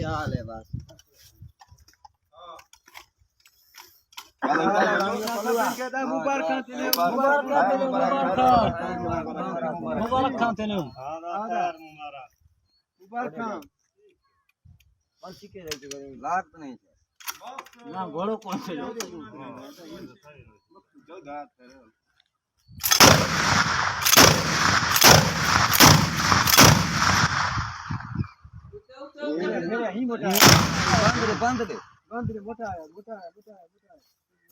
ये हाल है बस मुबारक खान तेने लाट नहीं ना घोड़ो कौन से बंद दे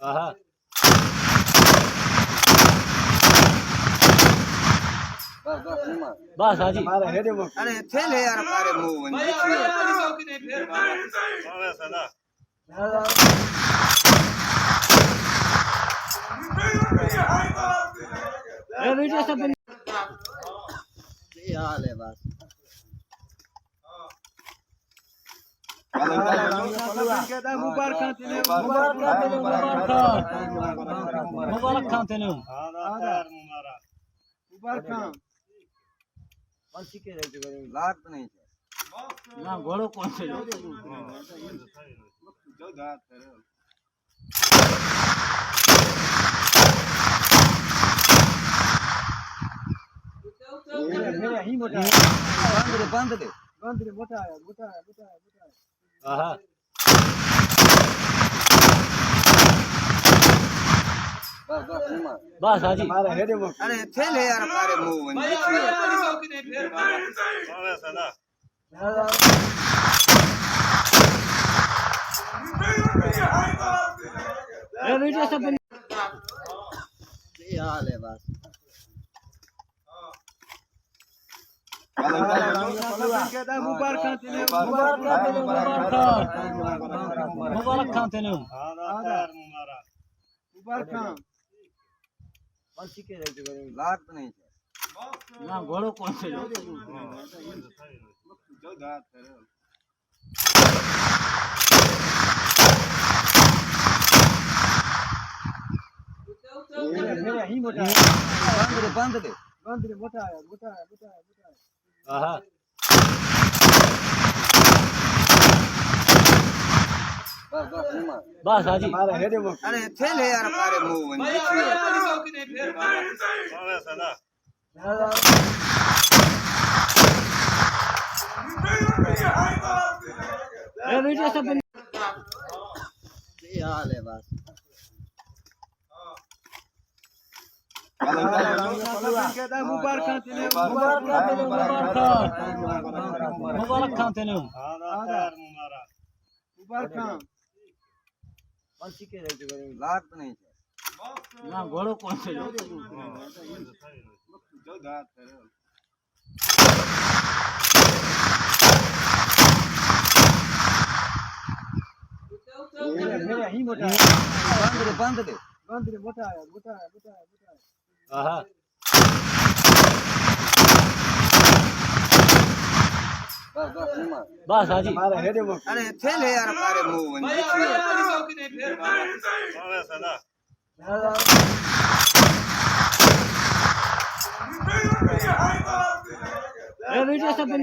आहा बस हाजी अरे थे ले यार हमारे मुंह में ए वीडियो सब ये हाल है बस मुबारक खान तेने लाट नहीं ना घोड़ो कौन से बंद दे आहा बस हाजी अरे थे ले यार हमारे मुंह में ए वीडियो सब ये हाल है बस मुबारक खान तेने लाट नहीं ना घोड़ो कौन से बंद दे आहा बस हाजी अरे थे ले यार हमारे मुंह में ए वीडियो सब ये हाल है बस मुबारक खान तेने लाट नहीं ना घोड़ो कौन से बंद दे आहा बस हाजी अरे थे ले यार हमारे मुंह में ए वीडियो सब